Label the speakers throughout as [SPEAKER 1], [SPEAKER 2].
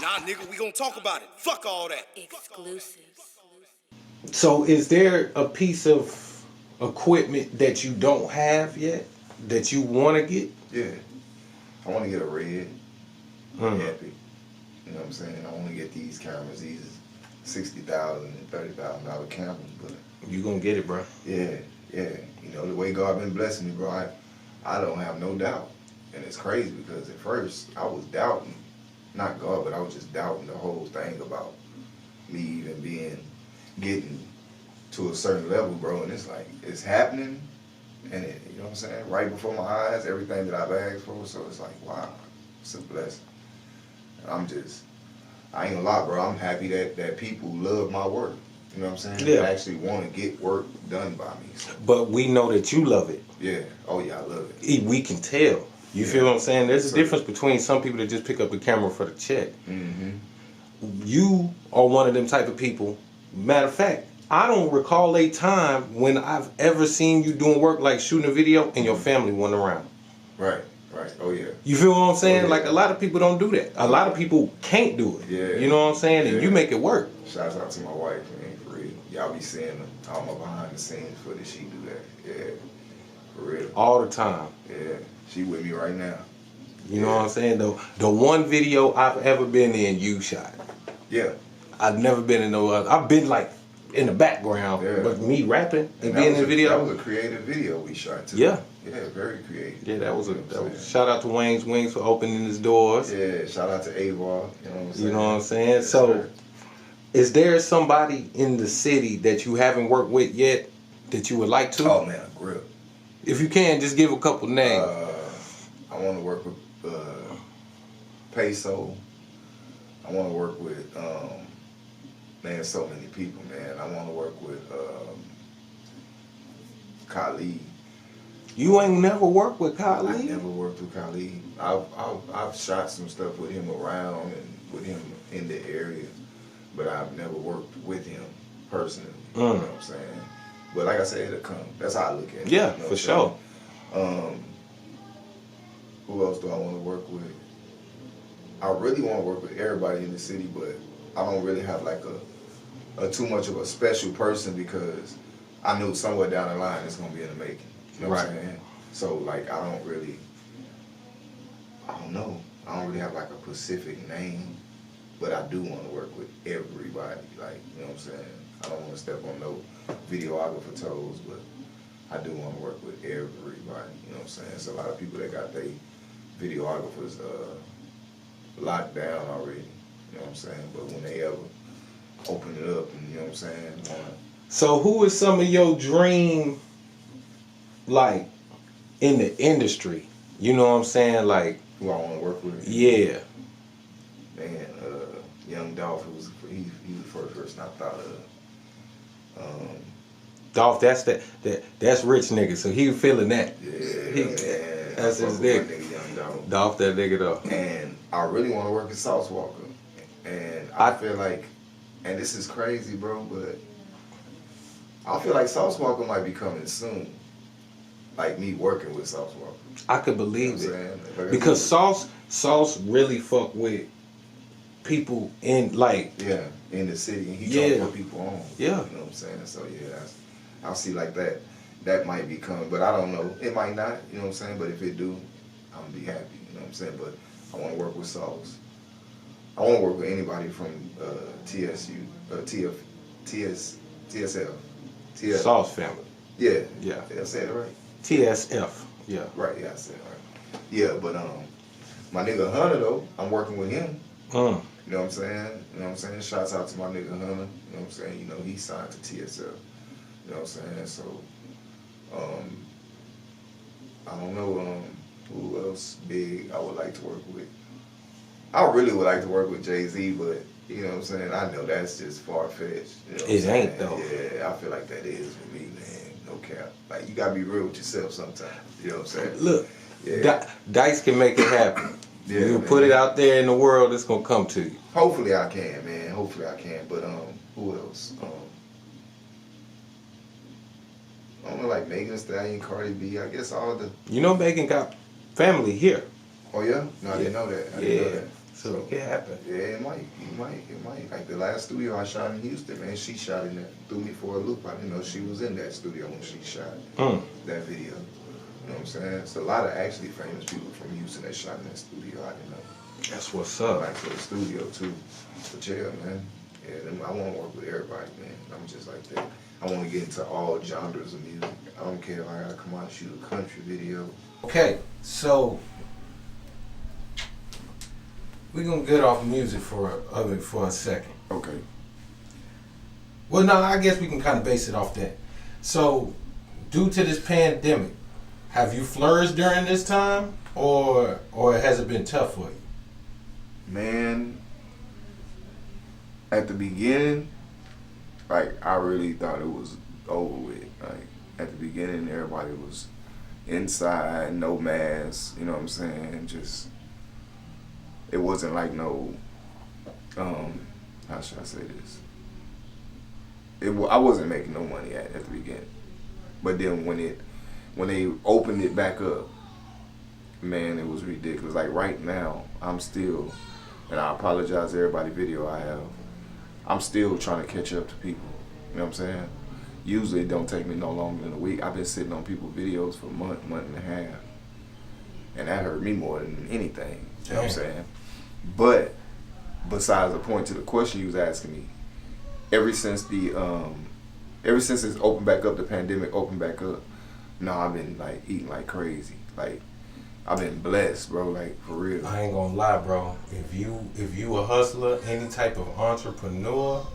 [SPEAKER 1] Nah, nigga, we gonna talk about it. Fuck all that.
[SPEAKER 2] Exclusives.
[SPEAKER 3] So is there a piece of equipment that you don't have yet that you want to get?
[SPEAKER 4] Yeah. I want to get a red Epic. You know what I'm saying? I want to get these cameras. These $60,000 and $30,000 cameras, but
[SPEAKER 3] You gonna get it, bro.
[SPEAKER 4] yeah. You know, the way God been blessing me, bro, I don't have no doubt. And it's crazy because at first I was doubting, not God, but I was just doubting the whole thing about me even getting to a certain level, bro. And it's like, it's happening, and it, you know what I'm saying? Right before my eyes, everything that I've asked for. So it's like, wow, it's a blessing. And I ain't gonna lie, bro, I'm happy that people love my work. You know what I'm saying?
[SPEAKER 3] Yeah.
[SPEAKER 4] They actually want to get work done by me. So.
[SPEAKER 3] But we know that you love it.
[SPEAKER 4] Yeah. Oh yeah, I love it.
[SPEAKER 3] We can tell. You feel what I'm saying? There's a difference between some people that just pick up a camera for the check.
[SPEAKER 4] Mm-hmm.
[SPEAKER 3] You are one of them type of people. Matter of fact, I don't recall a time when I've ever seen you doing work like shooting a video and your family wasn't around.
[SPEAKER 4] Right. Oh yeah.
[SPEAKER 3] You feel what I'm saying?
[SPEAKER 4] Oh, yeah.
[SPEAKER 3] Like a lot of people don't do that. A lot of people can't do it.
[SPEAKER 4] Yeah.
[SPEAKER 3] You know what I'm saying? And you make it work.
[SPEAKER 4] Shouts out to my wife, man, for real. Y'all be seeing all my behind the scenes footage. She do that. Yeah. For real.
[SPEAKER 3] All the time.
[SPEAKER 4] Yeah. She with me right now.
[SPEAKER 3] You know what I'm saying? The one video I've ever been in, you shot.
[SPEAKER 4] Yeah.
[SPEAKER 3] I've never been in no other. I've been like in the background, but me rapping and being in the video.
[SPEAKER 4] That was a creative video we shot too.
[SPEAKER 3] Yeah.
[SPEAKER 4] Yeah, very creative.
[SPEAKER 3] Yeah, that was shout out to Wayne's Wings for opening his doors.
[SPEAKER 4] Yeah, shout out to F.A.D.E. You know what I'm saying?
[SPEAKER 3] You know what I'm saying?
[SPEAKER 4] Yes,
[SPEAKER 3] so,
[SPEAKER 4] sir.
[SPEAKER 3] Is there somebody in the city that you haven't worked with yet that you would like to?
[SPEAKER 4] Oh man, Grip.
[SPEAKER 3] If you can, just give a couple names.
[SPEAKER 4] I want to work with Peso. I want to work with man, so many people, man. I want to work with Khalid.
[SPEAKER 3] You ain't never worked with Khalid?
[SPEAKER 4] I never worked with Khalid. I've shot some stuff with him around and with him in the area, but I've never worked with him personally. You know what I'm saying? But like I said, it'll come. That's how I look at it.
[SPEAKER 3] Yeah,
[SPEAKER 4] you know
[SPEAKER 3] for sure.
[SPEAKER 4] Who else do I want to work with? I really want to work with everybody in the city, but I don't really have like a too much of a special person because I know somewhere down the line it's gonna be in the making. You know what I'm saying? So like I don't know. I don't really have like a specific name, but I do want to work with everybody. Like, you know what I'm saying? I don't want to step on no videographer toes, but I do want to work with everybody. You know what I'm saying? There's a lot of people that got their videographers locked down already. You know what I'm saying? But when they ever open it up, and you know what I'm saying?
[SPEAKER 3] So who is some of your dream, like, in the industry? You know what I'm saying? Like,
[SPEAKER 4] who I want to work with?
[SPEAKER 3] Yeah.
[SPEAKER 4] Man, Young Dolph, he was the first person I thought of.
[SPEAKER 3] Dolph, that's rich nigga, so he feeling that.
[SPEAKER 4] Yeah,
[SPEAKER 3] that's his nigga.
[SPEAKER 4] Young Dolph.
[SPEAKER 3] Dolph, that nigga though.
[SPEAKER 4] And I really want to work with Sauce Walker. And I feel like, and this is crazy, bro, but I feel like Sauce Walker might be coming soon. Like me working with Sauce Walker.
[SPEAKER 3] I could believe
[SPEAKER 4] you know
[SPEAKER 3] it. Because Sauce really fuck with people in
[SPEAKER 4] in the city, and he trying to put people on.
[SPEAKER 3] Yeah.
[SPEAKER 4] You know what I'm saying? So yeah, I'll see like that. That might be coming, but I don't know. It might not, you know what I'm saying? But if it do, I'm gonna be happy, you know what I'm saying? But I wanna work with Sauce. I wanna work with anybody from TSF.
[SPEAKER 3] Sauce family.
[SPEAKER 4] Yeah.
[SPEAKER 3] Yeah.
[SPEAKER 4] Did I say it right?
[SPEAKER 3] TSF. Yeah.
[SPEAKER 4] Right, yeah, I said it right. Yeah, but my nigga Hunter though, I'm working with him. You know what I'm saying? You know what I'm saying? Shouts out to my nigga Hunter. You know what I'm saying? You know, he signed to TSF. You know what I'm saying? So, I don't know who else big I would like to work with. I really would like to work with Jay-Z, but you know what I'm saying? I know that's just far-fetched. You know
[SPEAKER 3] it ain't though.
[SPEAKER 4] Yeah, I feel like that is for me, man. No cap. Like, you gotta be real with yourself sometimes. You know what I'm saying?
[SPEAKER 3] Look, Dice can make it happen.
[SPEAKER 4] Yeah,
[SPEAKER 3] you put it out there in the world, it's gonna come to you.
[SPEAKER 4] Hopefully I can, man. Hopefully I can. But who else? I don't know, like Megan Thee Stallion, Cardi B. I guess all the.
[SPEAKER 3] You know, Megan got family here.
[SPEAKER 4] Oh yeah? No, I didn't know that. I didn't know that.
[SPEAKER 3] So it can happen.
[SPEAKER 4] Yeah, it might. Like the last studio I shot in Houston, man, she shot in that, threw me for a loop. I didn't know she was in that studio when she shot that video. You know what I'm saying? It's a lot of actually famous people from Houston that shot in that studio. I didn't know.
[SPEAKER 3] That's what's up.
[SPEAKER 4] Back to the studio too. But yeah, man. Yeah, I want to work with everybody, man. I'm just like that. I want to get into all genres of music. I don't care if I gotta come out and shoot a country video.
[SPEAKER 3] Okay, so we're gonna get off music for a second.
[SPEAKER 4] Okay.
[SPEAKER 3] Well, no, I guess we can kind of base it off that. So, due to this pandemic, have you flourished during this time, or has it been tough for you?
[SPEAKER 4] Man, at the beginning, like, I really thought it was over with. Like, at the beginning, everybody was inside, no masks, you know what I'm saying? Just, it wasn't like no, how should I say this? I wasn't making no money at the beginning. But then when they opened it back up, man, it was ridiculous. Like right now, I'm still, and I apologize to everybody video I have, I'm still trying to catch up to people. You know what I'm saying? Usually it don't take me no longer than a week. I've been sitting on people's videos for a month and a half. And that hurt me more than anything. You know what I'm saying? But besides the point to the question you was asking me, ever since it's opened back up, the pandemic opened back up, no, I've been like eating like crazy. Like I've been blessed, bro, like for real.
[SPEAKER 3] I ain't gonna lie, bro. If you a hustler, any type of entrepreneur,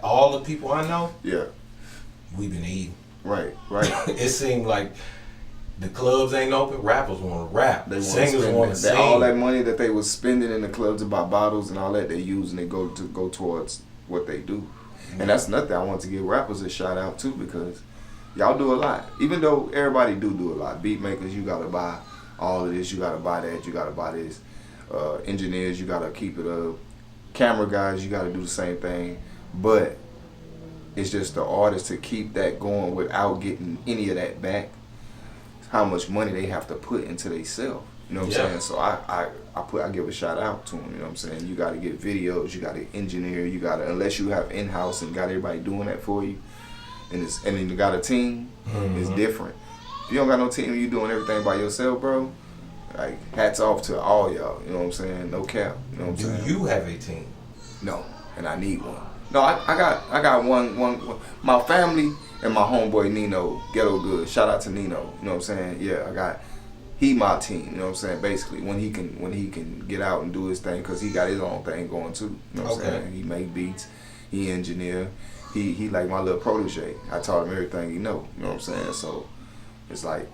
[SPEAKER 3] all the people I know,
[SPEAKER 4] yeah,
[SPEAKER 3] we been eating.
[SPEAKER 4] Right.
[SPEAKER 3] It seemed like the clubs ain't open. Rappers want to rap.
[SPEAKER 4] They
[SPEAKER 3] Singers want to sing.
[SPEAKER 4] All that money that they was spending in the clubs to buy bottles and all that, they use and they go towards what they do. And that's nothing. I want to give rappers a shout out too, because y'all do a lot. Even though everybody do a lot. Beat makers, you gotta buy all of this. You gotta buy that. You gotta buy this. Engineers, you gotta keep it up. Camera guys, you gotta do the same thing. But it's just the artists to keep that going without getting any of that back. How much money they have to put into themselves. You know what I'm saying? So I give a shout out to them. You know what I'm saying? You got to get videos. You got to engineer. You got to, unless you have in-house and got everybody doing that for you, and then you got a team, it's different. If you don't got no team, you doing everything by yourself, bro. Like hats off to all y'all. You know what I'm saying? No cap. You know what I'm saying?
[SPEAKER 3] Do you have a team?
[SPEAKER 4] No, and I need one. No, I got one. My family and my homeboy Nino, Ghetto Good. Shout out to Nino. You know what I'm saying? Yeah, he my team. You know what I'm saying? Basically, when he can get out and do his thing, because he got his own thing going too. You know what I'm saying? He make beats, he engineer, he like my little protege. I taught him everything he know. You know what I'm saying? So it's like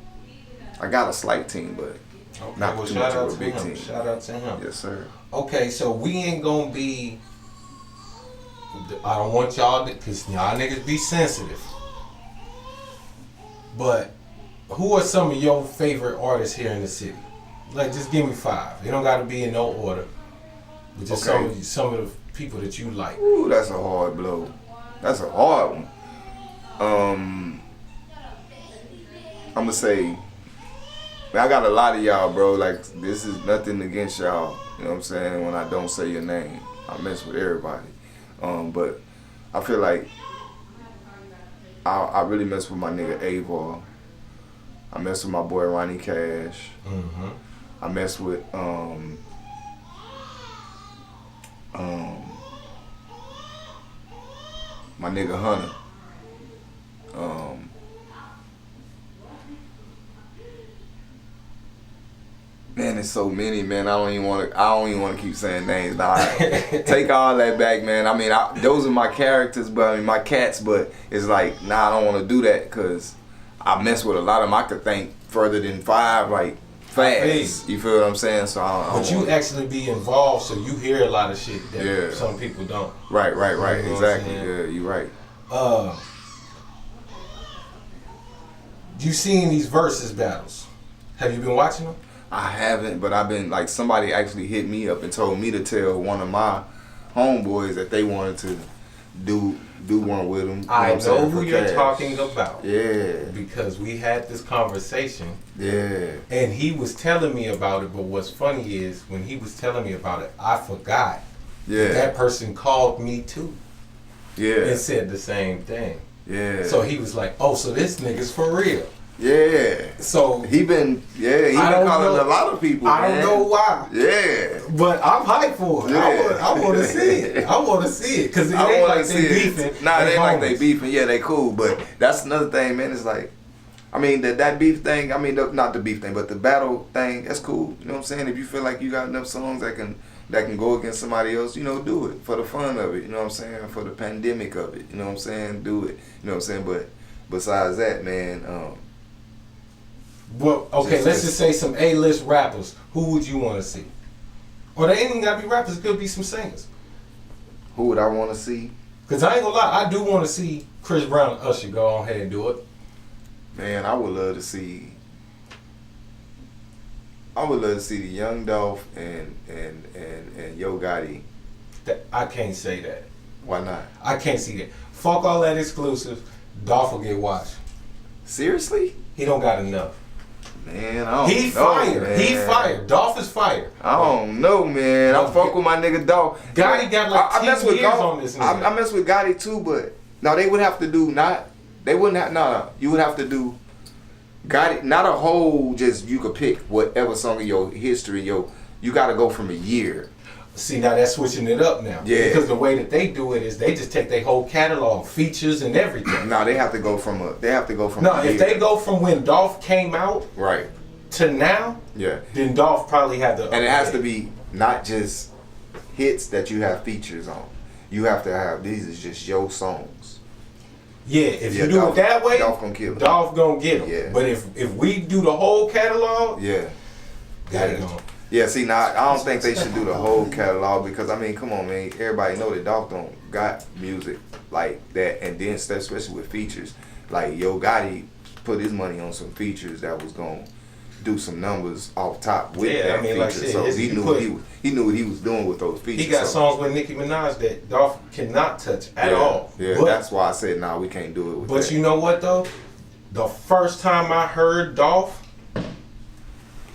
[SPEAKER 4] I got a slight team, but not too much of a big team.
[SPEAKER 3] Shout out to him.
[SPEAKER 4] Yes, sir.
[SPEAKER 3] Okay, so we ain't gonna be. I don't want y'all to, cause y'all niggas be sensitive. But who are some of your favorite artists here in the city? Like, just give me 5. It don't got to be in no order. But just some of the people that you like.
[SPEAKER 4] Ooh, that's a hard blow. That's a hard one. I'm gonna say, I got a lot of y'all, bro. Like, this is nothing against y'all. You know what I'm saying? When I don't say your name, I mess with everybody. But I feel like I really mess with my nigga A-Ball. I mess with my boy Ronnie Cash. I mess with my nigga Hunter. Man, it's so many, man. I don't even want to keep saying names. Nah, take all that back, man. I mean, those are my characters, but I mean my cats. But it's like, nah, I don't want to do that because I mess with a lot of them. I could think further than 5, like fast. You feel what I'm saying? So
[SPEAKER 3] but you actually be involved, so you hear a lot of shit that some people don't.
[SPEAKER 4] Right. You know exactly. Yeah, you right.
[SPEAKER 3] You seen these versus battles? Have you been watching them?
[SPEAKER 4] I haven't, but I've been like, somebody actually hit me up and told me to tell one of my homeboys that they wanted to do one with him.
[SPEAKER 3] I know who you're talking about.
[SPEAKER 4] Yeah.
[SPEAKER 3] Because we had this conversation.
[SPEAKER 4] Yeah.
[SPEAKER 3] And he was telling me about it, but what's funny is when he was telling me about it, I forgot.
[SPEAKER 4] Yeah.
[SPEAKER 3] That person called me too.
[SPEAKER 4] Yeah.
[SPEAKER 3] And said the same thing.
[SPEAKER 4] Yeah.
[SPEAKER 3] So he was like, "Oh, so this nigga's for real."
[SPEAKER 4] Yeah.
[SPEAKER 3] So
[SPEAKER 4] he been calling a lot of people.
[SPEAKER 3] I don't know why.
[SPEAKER 4] Yeah.
[SPEAKER 3] But I'm hyped for it.
[SPEAKER 4] Yeah.
[SPEAKER 3] I want to see it. I want to see it because it ain't like they beefing.
[SPEAKER 4] Nah, it ain't like they
[SPEAKER 3] homies.
[SPEAKER 4] beefing. Yeah, they cool. But that's another thing, man. It's like, I mean, that beef thing. I mean, not the beef thing, but the battle thing. That's cool. You know what I'm saying? If you feel like you got enough songs that can go against somebody else, do it for the fun of it. You know what I'm saying? For the pandemic of it. You know what I'm saying? Do it. You know what I'm saying? But besides that, man.
[SPEAKER 3] Well, okay, let's just say some A-list rappers. Who would you want to see? Or they ain't even gotta be rappers. It could be some singers.
[SPEAKER 4] Who would I want to see?
[SPEAKER 3] Cause I ain't gonna lie, I do want to see Chris Brown and Usher go on ahead and do it.
[SPEAKER 4] Man, I would love to see. the Young Dolph and Yo Gotti.
[SPEAKER 3] I can't say that.
[SPEAKER 4] Why not?
[SPEAKER 3] I can't see that. Fuck All That Exclusive. Dolph will get watched.
[SPEAKER 4] Seriously?
[SPEAKER 3] He don't got enough.
[SPEAKER 4] Man, I don't
[SPEAKER 3] He
[SPEAKER 4] know,
[SPEAKER 3] fired.
[SPEAKER 4] man.
[SPEAKER 3] He fired. Dolph is fired.
[SPEAKER 4] I don't know, man. I fuck with my nigga Dolph.
[SPEAKER 3] Gotti got like 10 years on this nigga.
[SPEAKER 4] I mess with Gotti too, but no, they would have to do you would have to do Gotti, not a whole just you could pick whatever song of your history, you gotta go from a year.
[SPEAKER 3] See, now that's switching it up now.
[SPEAKER 4] Yeah.
[SPEAKER 3] Because the way that they do it is they just take their whole catalog, features and everything.
[SPEAKER 4] No, they have to go from a
[SPEAKER 3] No,
[SPEAKER 4] year.
[SPEAKER 3] if they go from when Dolph came out
[SPEAKER 4] right
[SPEAKER 3] to now,
[SPEAKER 4] yeah,
[SPEAKER 3] then Dolph probably had the
[SPEAKER 4] and it has to be not just hits that you have features on. You have to have these is just your songs.
[SPEAKER 3] Yeah, if you do it that way,
[SPEAKER 4] Dolph gonna kill him.
[SPEAKER 3] Dolph gonna get him.
[SPEAKER 4] Yeah.
[SPEAKER 3] But if we do the whole catalog,
[SPEAKER 4] yeah,
[SPEAKER 3] Gotti gonna.
[SPEAKER 4] Yeah, see, now I don't think they should do the whole catalog because I mean, come on, man. Everybody know that Dolph don't got music like that, and then especially with features, like Yo Gotti put his money on some features that was gonna do some numbers off top with that feature.
[SPEAKER 3] Like shit,
[SPEAKER 4] so he knew what he was doing with those features.
[SPEAKER 3] He got songs with Nicki Minaj that Dolph cannot touch at all.
[SPEAKER 4] Yeah,
[SPEAKER 3] but,
[SPEAKER 4] that's why I said nah, we can't do it with that.
[SPEAKER 3] But you know what though? The first time I heard Dolph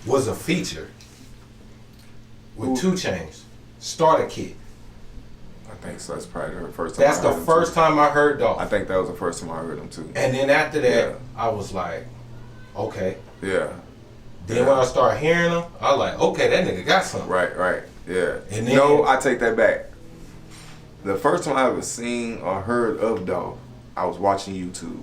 [SPEAKER 3] was a feature with 2 Chainz, Starter Kit.
[SPEAKER 4] I think so. That's probably the first time.
[SPEAKER 3] That's the first time I heard Dolph.
[SPEAKER 4] I think that was the first time I heard him too.
[SPEAKER 3] And then after that, I was like, okay.
[SPEAKER 4] Yeah.
[SPEAKER 3] Then when I started hearing him, I was like, okay, that nigga got something.
[SPEAKER 4] Right, yeah.
[SPEAKER 3] And then,
[SPEAKER 4] no, I take that back. The first time I ever seen or heard of Dolph, I was watching YouTube.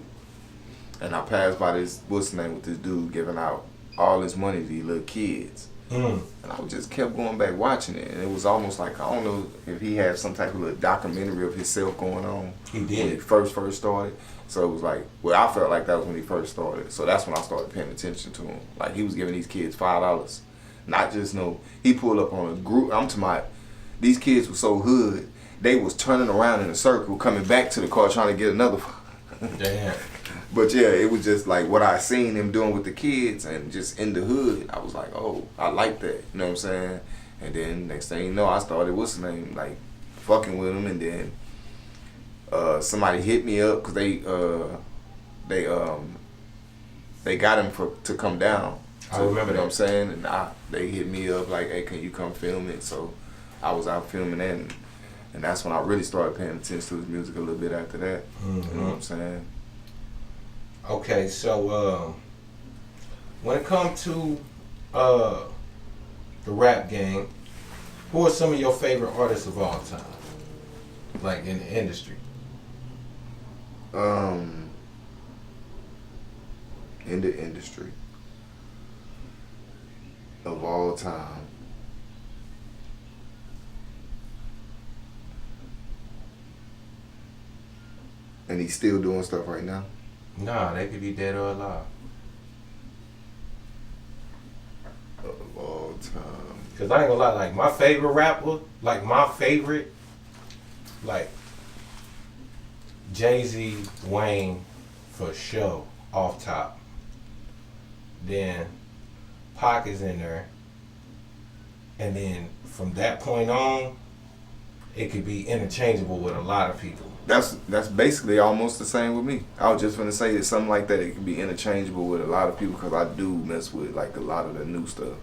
[SPEAKER 4] And I passed by this, what's the name, with this dude giving out all his money to these little kids. And I just kept going back watching it. And it was almost like, I don't know if he had some type of little documentary of himself going on.
[SPEAKER 3] He did.
[SPEAKER 4] When he first started. So it was like, well, I felt like that was when he first started. So that's when I started paying attention to him. Like, he was giving these kids $5. Not just he pulled up on a group. I'm talking about, these kids were so hood, they was turning around in a circle, coming back to the car trying to get another.
[SPEAKER 3] Damn.
[SPEAKER 4] But yeah, it was just like what I seen him doing with the kids and just in the hood. I was like, oh, I like that. You know what I'm saying? And then next thing you know, I started, what's his name, like fucking with him. And then somebody hit me up because they got him to come down.
[SPEAKER 3] I remember
[SPEAKER 4] you know
[SPEAKER 3] that.
[SPEAKER 4] what I'm saying? And they hit me up like, hey, can you come film it? So I was out filming that. And that's when I really started paying attention to his music a little bit after that. You know what I'm saying?
[SPEAKER 3] Okay, so when it comes to the rap game, who are some of your favorite artists of all time? Like in the industry?
[SPEAKER 4] In the industry of all time. And he's still doing stuff right now?
[SPEAKER 3] Nah, they could be dead or alive.
[SPEAKER 4] Of all time.
[SPEAKER 3] Cause I ain't gonna lie, like my favorite rapper, like Jay-Z, Wayne, for sure, off top. Then Pac is in there. And then from that point on, it could be interchangeable with a lot of people.
[SPEAKER 4] That's basically almost the same with me. I was just gonna say that something like that. It can be interchangeable with a lot of people because I do mess with like a lot of the new stuff.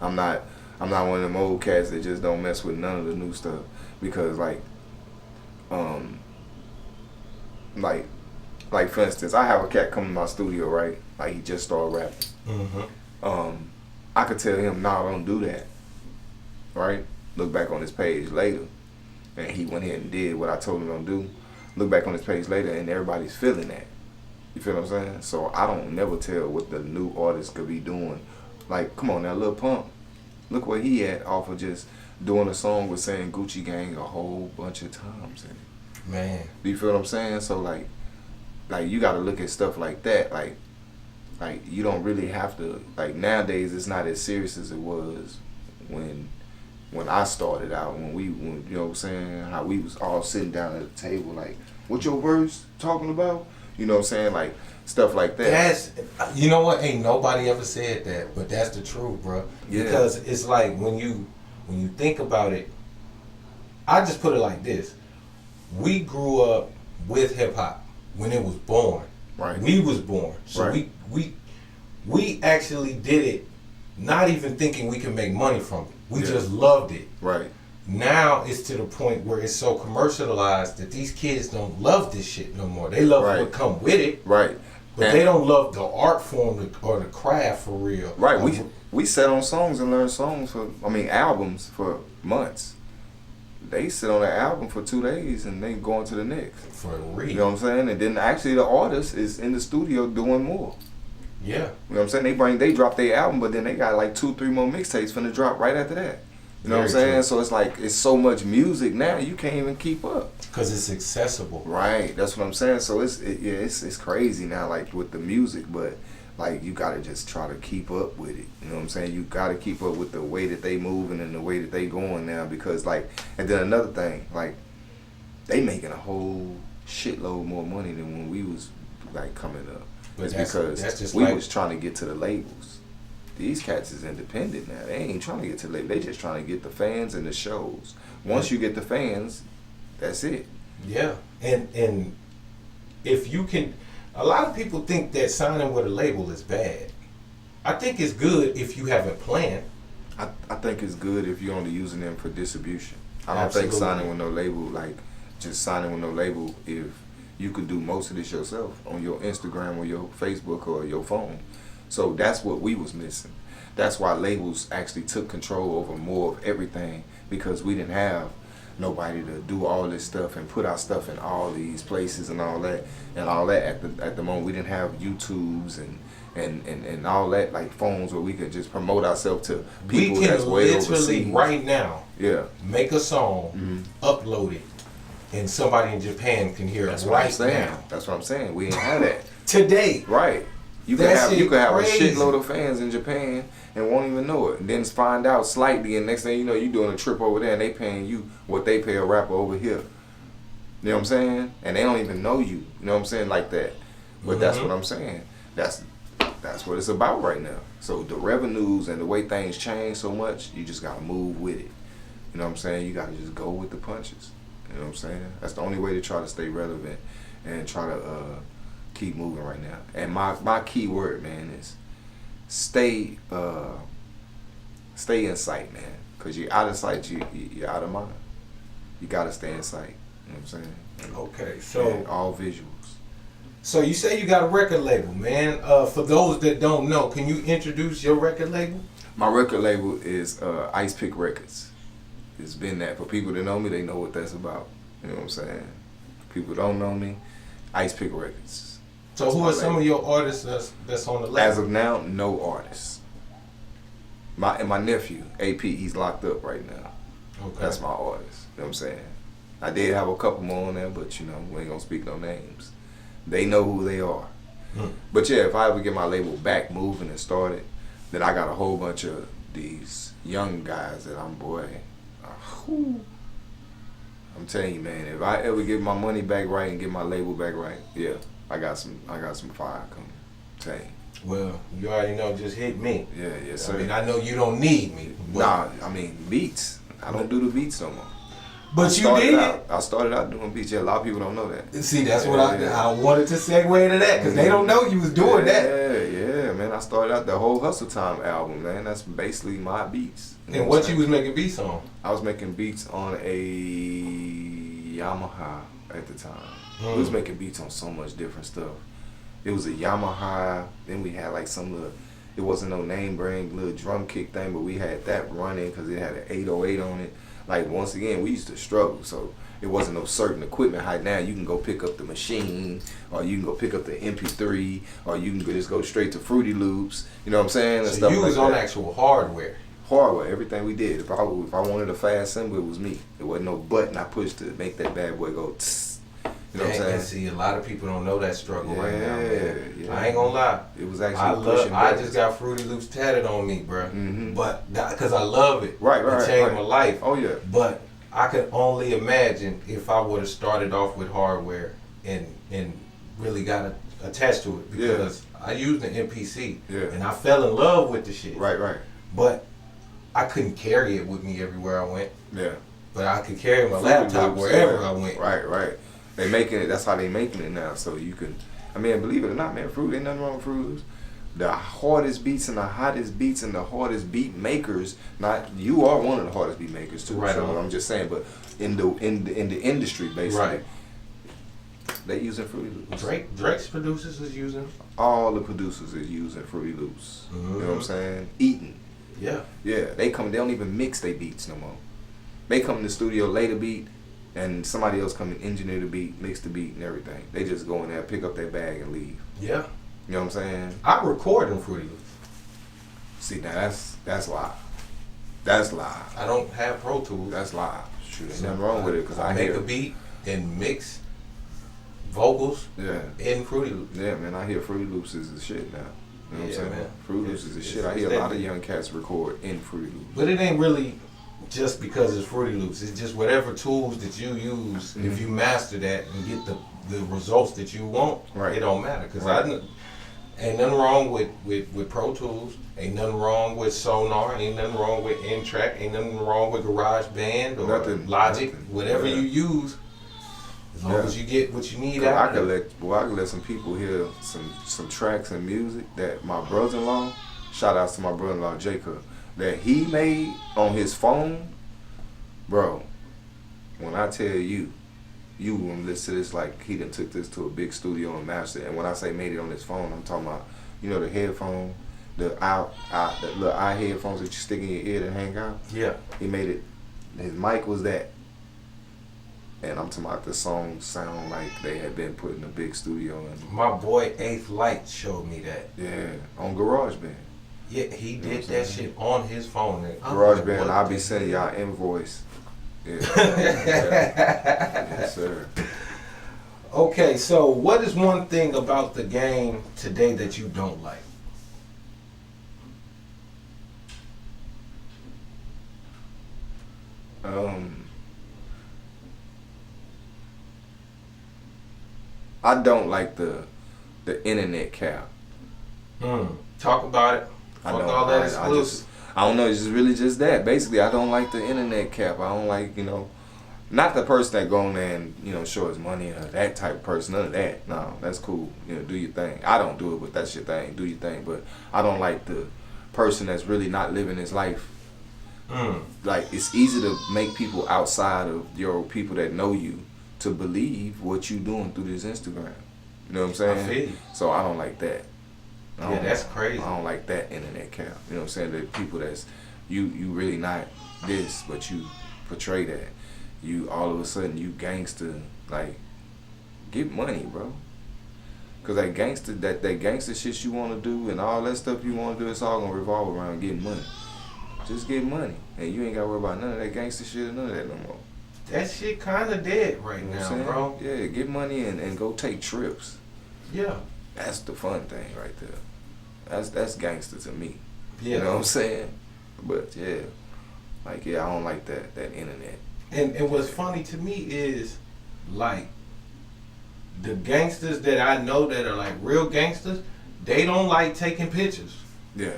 [SPEAKER 4] I'm not one of them old cats that just don't mess with none of the new stuff because like for instance, I have a cat come to my studio, right? Like he just started rapping. I could tell him, "Nah, don't do that." Right? Look back on his page later, and he went ahead and did what I told him don't do. Look back on his page later, and everybody's feeling that. You feel what I'm saying? So I don't never tell what the new artist could be doing. Like, come on now, Lil Pump. Look where he at off of just doing a song with saying Gucci Gang a whole bunch of times in it.
[SPEAKER 3] Man.
[SPEAKER 4] You feel what I'm saying? So like you got to look at stuff like that. Like you don't really have to. Like nowadays, it's not as serious as it was when I started out. When you know what I'm saying? How we was all sitting down at the table. Like, what your verse talking about? You know what I'm saying? Like stuff like that.
[SPEAKER 3] That's, you know what? Ain't nobody ever said that, but that's the truth, bro.
[SPEAKER 4] Yeah.
[SPEAKER 3] Because it's like when you think about it, I just put it like this: we grew up with hip hop when it was born.
[SPEAKER 4] Right.
[SPEAKER 3] We was born, so
[SPEAKER 4] right.
[SPEAKER 3] we actually did it, not even thinking we can make money from it. We
[SPEAKER 4] Yeah.
[SPEAKER 3] just loved it.
[SPEAKER 4] Right.
[SPEAKER 3] Now it's to the point where it's so commercialized that these kids don't love this shit no more. They love
[SPEAKER 4] Right.
[SPEAKER 3] what come with it,
[SPEAKER 4] Right.
[SPEAKER 3] but
[SPEAKER 4] And
[SPEAKER 3] they don't love the art form or the craft for real.
[SPEAKER 4] Right. We sat on songs and learned albums for months. They sit on an album for 2 days and they go into the next.
[SPEAKER 3] For real.
[SPEAKER 4] You know what I'm saying? And then actually the artist is in the studio doing more.
[SPEAKER 3] Yeah.
[SPEAKER 4] You know what I'm saying? They drop their album, but then they got like 2-3 more mixtapes finna drop right after that. You know what I'm
[SPEAKER 3] Very
[SPEAKER 4] saying?
[SPEAKER 3] true.
[SPEAKER 4] So it's like it's so much music now you can't even keep up.
[SPEAKER 3] Because it's accessible.
[SPEAKER 4] Right. That's what I'm saying. So it's crazy now, like with the music, but like you gotta just try to keep up with it. You know what I'm saying? You gotta keep up with the way that they moving and the way that they going now because like, and then another thing, like they making a whole shitload more money than when we was like coming up.
[SPEAKER 3] But
[SPEAKER 4] It's
[SPEAKER 3] that's
[SPEAKER 4] because
[SPEAKER 3] just
[SPEAKER 4] we
[SPEAKER 3] like,
[SPEAKER 4] was trying to get to the labels. These cats is independent now. They ain't trying to get to the label. They just trying to get the fans and the shows. Once you get the fans, that's it.
[SPEAKER 3] yeah. And if you can, a lot of people think that signing with a label is bad. I think it's good if you have a plan.
[SPEAKER 4] I think it's good if you're only using them for distribution. I don't
[SPEAKER 3] Absolutely.
[SPEAKER 4] think signing with no label, like just signing with no label, if you can do most of this yourself on your Instagram or your Facebook or your phone. So that's what we was missing. That's why labels actually took control over more of everything because we didn't have nobody to do all this stuff and put our stuff in all these places and all that at the moment. We didn't have YouTubes and all that, like phones where we could just promote ourselves to people
[SPEAKER 3] We can
[SPEAKER 4] that's way
[SPEAKER 3] literally
[SPEAKER 4] overseas.
[SPEAKER 3] right now make a song,
[SPEAKER 4] Mm-hmm.
[SPEAKER 3] upload it, and somebody in Japan can hear
[SPEAKER 4] That's
[SPEAKER 3] it
[SPEAKER 4] what I'm
[SPEAKER 3] right
[SPEAKER 4] saying.
[SPEAKER 3] now.
[SPEAKER 4] That's what I'm saying. We didn't have that.
[SPEAKER 3] Today.
[SPEAKER 4] Right. You
[SPEAKER 3] That
[SPEAKER 4] could
[SPEAKER 3] shit
[SPEAKER 4] have
[SPEAKER 3] crazy.
[SPEAKER 4] a shitload of fans in Japan and won't even know it. And then find out slightly, and next thing you know, you doing a trip over there, and they paying you what they pay a rapper over here. You know what I'm saying? And they don't even know you. You know what I'm saying? Like that. But that's what I'm saying. That's what it's about right now. So the revenues and the way things change so much, you just gotta move with it. You know what I'm saying? You gotta just go with the punches. You know what I'm saying? That's the only way to try to stay relevant and try to keep moving right now. And my key word, man, is stay in sight, man. Cause you're out of sight, you're out of mind. You gotta stay in sight. You know what I'm saying?
[SPEAKER 3] Okay, so
[SPEAKER 4] And all visuals.
[SPEAKER 3] So you say you got a record label, man. For those that don't know, can you introduce your record label?
[SPEAKER 4] My record label is Ice Pick Records. It's been that. For people that know me, they know what that's about. You know what I'm saying? People don't know me, Ice Pick Records.
[SPEAKER 3] So
[SPEAKER 4] That's
[SPEAKER 3] who
[SPEAKER 4] my
[SPEAKER 3] are some
[SPEAKER 4] label.
[SPEAKER 3] of your artists that's on the label?
[SPEAKER 4] As of now, no artists. My nephew, AP, he's locked up right now.
[SPEAKER 3] Okay.
[SPEAKER 4] That's my artist. You know what I'm saying? I did have a couple more on there, but we ain't gonna speak no names. They know who they are. But yeah, if I ever get my label back moving and started, then I got a whole bunch of these young guys that I'm telling you, man, if I ever get my money back right and get my label back right, yeah, I got some fire coming. Tell you.
[SPEAKER 3] Well, you already know, just hit me.
[SPEAKER 4] Yeah, yes, sir.
[SPEAKER 3] I mean, I know you don't need me. But
[SPEAKER 4] Nah, I mean beats. I don't do the beats no more.
[SPEAKER 3] But you did.
[SPEAKER 4] I started out doing beats. Yeah, a lot of people don't know that.
[SPEAKER 3] See, that's what I wanted to segue into that because they don't know you was doing that.
[SPEAKER 4] Yeah, man. I started out the whole Hustle Time album, man. That's basically my beats.
[SPEAKER 3] And what you was making beats on?
[SPEAKER 4] I was making beats on a Yamaha at the time. We was making beats on so much different stuff. It was a Yamaha. Then we had like some little. It wasn't no name brand little drum kick thing, but we had that running because it had an 808 on it. Like, once again, we used to struggle, so it wasn't no certain equipment. Right now, you can go pick up the machine, or you can go pick up the MP3, or you can just go straight to Fruity Loops. You know what I'm saying? And
[SPEAKER 3] so
[SPEAKER 4] stuff
[SPEAKER 3] you was
[SPEAKER 4] like
[SPEAKER 3] on
[SPEAKER 4] that.
[SPEAKER 3] actual hardware.
[SPEAKER 4] Hardware, everything we did. If I wanted a fast cymbal, it was me. There wasn't no button I pushed to make that bad boy go tss. You know what I'm saying?
[SPEAKER 3] And see, a lot of people don't know that struggle right now, man.
[SPEAKER 4] Yeah.
[SPEAKER 3] I ain't gonna lie.
[SPEAKER 4] It was actually pushing
[SPEAKER 3] I
[SPEAKER 4] buttons.
[SPEAKER 3] just got Fruity Loops tatted on me, bro.
[SPEAKER 4] Mm-hmm.
[SPEAKER 3] But because I love it.
[SPEAKER 4] Right.
[SPEAKER 3] It changed my life.
[SPEAKER 4] Oh, yeah.
[SPEAKER 3] But I could only imagine if I would have started off with hardware and really got attached to it because I used an MPC and I fell in love with the shit.
[SPEAKER 4] Right.
[SPEAKER 3] But I couldn't carry it with me everywhere I went.
[SPEAKER 4] Yeah.
[SPEAKER 3] But I could carry my
[SPEAKER 4] Fruity
[SPEAKER 3] laptop
[SPEAKER 4] Loops,
[SPEAKER 3] wherever I went.
[SPEAKER 4] Right. They making it. That's how they making it now. So you can. I mean, believe it or not, man, Fruit ain't nothing wrong with Fruit Loops. The hardest beats and the hottest beats and the hardest beat makers. Not you are one of the hardest beat makers too.
[SPEAKER 3] Right.
[SPEAKER 4] So I'm just saying, but in the industry basically,
[SPEAKER 3] Right.
[SPEAKER 4] They using Fruity Loops.
[SPEAKER 3] Drake's producers is using.
[SPEAKER 4] All the producers is using Fruity Loops.
[SPEAKER 3] Mm-hmm.
[SPEAKER 4] You know what I'm saying? Eating.
[SPEAKER 3] Yeah.
[SPEAKER 4] Yeah. They don't even mix their beats no more. They come in the studio, lay the beat, and somebody else come and engineer the beat, mix the beat and everything. They just go in there, pick up their bag and leave.
[SPEAKER 3] Yeah.
[SPEAKER 4] You know what I'm saying?
[SPEAKER 3] I record in Fruity Loops.
[SPEAKER 4] See, now that's live. That's live.
[SPEAKER 3] I don't have Pro Tools.
[SPEAKER 4] That's live. Shoot, ain't nothing wrong with it because I
[SPEAKER 3] make
[SPEAKER 4] hear
[SPEAKER 3] a beat and mix vocals in Fruity Loops.
[SPEAKER 4] Yeah, man, I hear Fruity Loops is the shit now. You know what I'm saying?
[SPEAKER 3] Man.
[SPEAKER 4] Fruity Loops is the shit. I hear a lot of young cats record in Fruity Loops.
[SPEAKER 3] But it ain't really just because it's Fruity Loops. It's just whatever tools that you use.
[SPEAKER 4] Mm-hmm.
[SPEAKER 3] If you master that and get the results that you want, it don't matter. Because ain't nothing wrong with Pro Tools. Ain't nothing wrong with Sonar. Ain't nothing wrong with N-Track. Ain't nothing wrong with GarageBand or Logic. Whatever you use, as long as you get what you need out of it.
[SPEAKER 4] I could let some people hear some tracks and music that my brother-in-law, shout outs to my brother-in-law Jacob, that he made on his phone, bro. When I tell you, you will listen to this like he done took this to a big studio and mastered it. And when I say made it on his phone, I'm talking about, you know, the headphone, the little eye headphones that you stick in your ear to hang out.
[SPEAKER 3] Yeah.
[SPEAKER 4] He made it. His mic was that. And I'm talking about the songs sound like they had been put in a big studio. And
[SPEAKER 3] My boy 8th Light showed me that.
[SPEAKER 4] yeah, on GarageBand.
[SPEAKER 3] Yeah, he did that shit on his phone.
[SPEAKER 4] GarageBand, I'll be sending y'all invoice. Yeah. Yes, sir.
[SPEAKER 3] Okay, so what is one thing about the game today that you don't like?
[SPEAKER 4] I don't like the internet cap.
[SPEAKER 3] Talk about it. Fuck all that exclusive.
[SPEAKER 4] I don't know. It's just really just that. Basically, I don't like the internet cap. I don't like, not the person that go on there and, show his money or that type of person. None of that. No, that's cool. Do your thing. I don't do it, but that's your thing. Do your thing. But I don't like the person that's really not living his life. Like, it's easy to make people outside of your people that know you to believe what you doing through this Instagram. You know what I'm saying?
[SPEAKER 3] I feel you.
[SPEAKER 4] So I don't like that.
[SPEAKER 3] Yeah, that's crazy.
[SPEAKER 4] I don't like that internet cap. You know what I'm saying? The people that's you really not this, but you portray that. You all of a sudden you gangster, like, get money, bro. Cause that gangster shit you want to do and all that stuff you want to do, it's all gonna revolve around getting money. Just get money, and you ain't gotta worry about none of that gangster shit or none of that no more.
[SPEAKER 3] That shit kind of dead right now, bro.
[SPEAKER 4] Yeah, get money and go take trips.
[SPEAKER 3] Yeah.
[SPEAKER 4] That's the fun thing right there. That's gangster to me.
[SPEAKER 3] Yeah.
[SPEAKER 4] You know what I'm saying? But yeah, like, I don't like that internet.
[SPEAKER 3] And what's funny to me is, like, the gangsters that I know that are like real gangsters, they don't like taking pictures.
[SPEAKER 4] Yeah.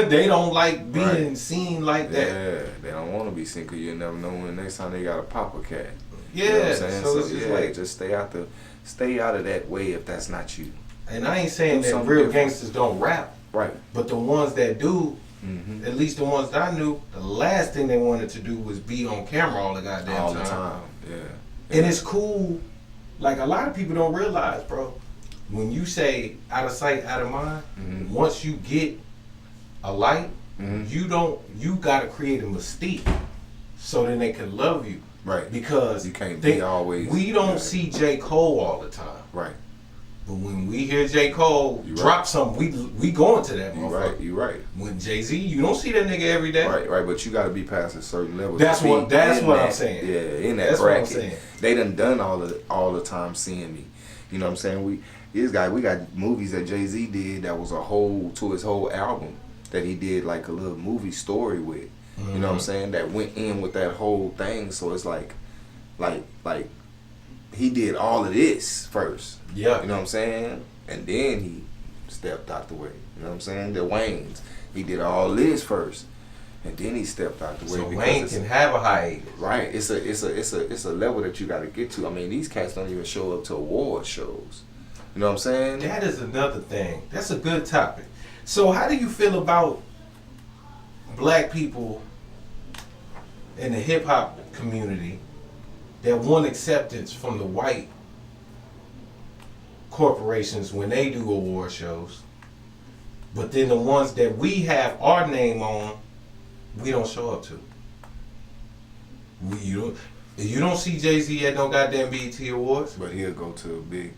[SPEAKER 3] They don't like being seen like that.
[SPEAKER 4] Yeah, they don't want to be seen because you never know when next time they got to pop a cat.
[SPEAKER 3] Yeah,
[SPEAKER 4] you know what I'm saying?
[SPEAKER 3] so it's just like,
[SPEAKER 4] just stay out of that way if that's not you.
[SPEAKER 3] And I ain't saying
[SPEAKER 4] Do
[SPEAKER 3] that
[SPEAKER 4] something
[SPEAKER 3] real
[SPEAKER 4] different.
[SPEAKER 3] gangsters don't rap,
[SPEAKER 4] Right.
[SPEAKER 3] but the ones that do,
[SPEAKER 4] Mm-hmm.
[SPEAKER 3] at least the ones that I knew, the last thing they wanted to do was be on camera all the goddamn
[SPEAKER 4] All
[SPEAKER 3] time.
[SPEAKER 4] the time. Yeah.
[SPEAKER 3] And it's cool. Like, a lot of people don't realize, bro, when you say out of sight, out of mind,
[SPEAKER 4] Mhm.
[SPEAKER 3] once you get a light,
[SPEAKER 4] Mhm.
[SPEAKER 3] you gotta create a mystique so then they can love you.
[SPEAKER 4] Right.
[SPEAKER 3] Because
[SPEAKER 4] You can't be always.
[SPEAKER 3] we don't
[SPEAKER 4] yeah.
[SPEAKER 3] see J. Cole all the time.
[SPEAKER 4] Right.
[SPEAKER 3] But when we hear J. Cole
[SPEAKER 4] You
[SPEAKER 3] drop
[SPEAKER 4] right.
[SPEAKER 3] something, we going to that
[SPEAKER 4] You
[SPEAKER 3] motherfucker.
[SPEAKER 4] right. You right.
[SPEAKER 3] When Jay-Z, you don't see that nigga every day.
[SPEAKER 4] Right. But you got to be past a certain level.
[SPEAKER 3] That's
[SPEAKER 4] to be
[SPEAKER 3] what
[SPEAKER 4] in
[SPEAKER 3] I'm saying.
[SPEAKER 4] Yeah, in that
[SPEAKER 3] That's what I'm
[SPEAKER 4] bracket.
[SPEAKER 3] saying.
[SPEAKER 4] They done all the time seeing me. You know what I'm saying? We got movies that Jay-Z did that was his whole album that he did like a little movie story with. You know what I'm saying? That went in with that whole thing. So it's like he did all of this first.
[SPEAKER 3] Yeah.
[SPEAKER 4] You know what I'm saying? And then he stepped out the way. You know what I'm saying? The Waynes, he did all this first, and then he stepped out the way.
[SPEAKER 3] So
[SPEAKER 4] because
[SPEAKER 3] Wayne can have a hiatus.
[SPEAKER 4] right. It's a level that you got to get to. I mean, these cats don't even show up to award shows. You know what I'm saying?
[SPEAKER 3] That is another thing. That's a good topic. So how do you feel about black people in the hip hop community that want acceptance from the white corporations when they do award shows, but then the ones that we have our name on, we don't show up to? You don't see Jay-Z at no goddamn BET Awards,
[SPEAKER 4] But he'll go to a big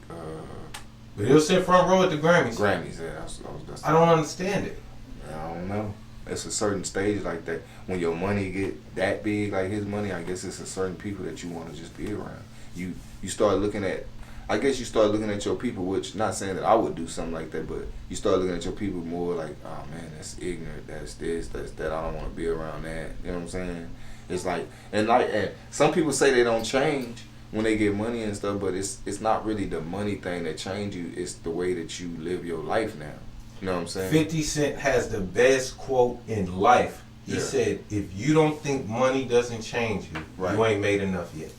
[SPEAKER 3] but he'll sit front row at the Grammys.
[SPEAKER 4] Grammys. Yeah, that's
[SPEAKER 3] I don't understand it.
[SPEAKER 4] I don't know. It's a certain stage like that. When your money get that big, like his money, I guess it's a certain people that you want to just be around. You start looking at, I guess you start looking at your people, which not saying that I would do something like that, but you start looking at your people more like, oh man, that's ignorant, that's this, that's that, I don't want to be around that. You know what I'm saying? It's like, and some people say they don't change when they get money and stuff, but it's not really the money thing that change you, it's the way that you live your life now. You know what I'm saying?
[SPEAKER 3] 50 Cent has the best quote in life. He said, if you don't think money doesn't change you,
[SPEAKER 4] Right.
[SPEAKER 3] you ain't made enough yet.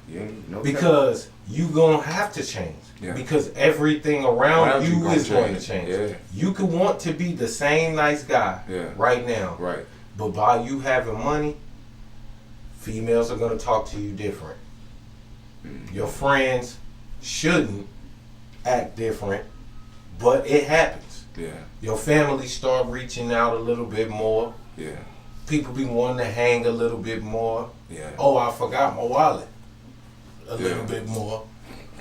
[SPEAKER 4] Yeah. No
[SPEAKER 3] Because you gonna have to change.
[SPEAKER 4] Yeah.
[SPEAKER 3] Because everything around you
[SPEAKER 4] gonna
[SPEAKER 3] is going to change.
[SPEAKER 4] Yeah.
[SPEAKER 3] You could want to be the same nice guy right now.
[SPEAKER 4] Right.
[SPEAKER 3] But by you having money, females are gonna talk to you different. Your friends shouldn't act different, but it happens.
[SPEAKER 4] Yeah.
[SPEAKER 3] Your family start reaching out a little bit more.
[SPEAKER 4] Yeah.
[SPEAKER 3] People be wanting to hang a little bit more.
[SPEAKER 4] Yeah.
[SPEAKER 3] Oh, I forgot my wallet. A little bit more.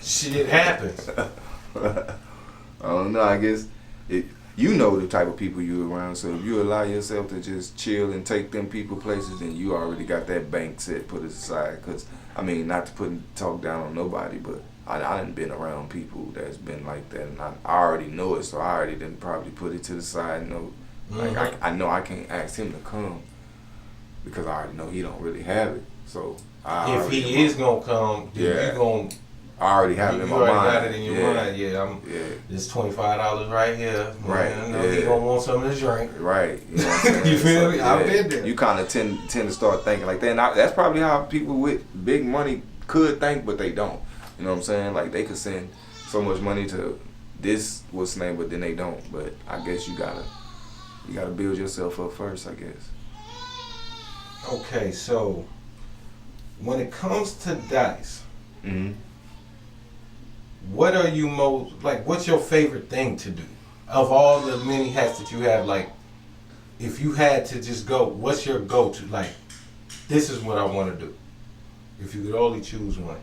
[SPEAKER 3] Shit happens.
[SPEAKER 4] I don't know. I guess you know the type of people you around. So if you allow yourself to just chill and take them people places, then you already got that bank set put aside. Cause I mean, not to talk down on nobody, but I done been around people that's been like that, and I already know it. So I already didn't probably put it to the side. You know, like I know I can't ask him to come because I already know he don't really have it. So
[SPEAKER 3] if he is gonna come, then you gonna.
[SPEAKER 4] I already have it in my
[SPEAKER 3] already
[SPEAKER 4] mind.
[SPEAKER 3] got it in your mind. Yeah, This $25 right here.
[SPEAKER 4] Right.
[SPEAKER 3] Man, I know he gonna want something to drink.
[SPEAKER 4] Right. You know what I'm saying?
[SPEAKER 3] You feel me? I've been there.
[SPEAKER 4] You kind of tend to start thinking like that. And that's probably how people with big money could think, but they don't. You know what I'm saying? Like they could send so much money to this what's name, but then they don't. But I guess you gotta build yourself up first, I guess.
[SPEAKER 3] Okay, so when it comes to dice, what are you most like? What's your favorite thing to do of all the many hats that you have? Like, if you had to just go, what's your go-to? Like, this is what I want to do. If you could only choose one.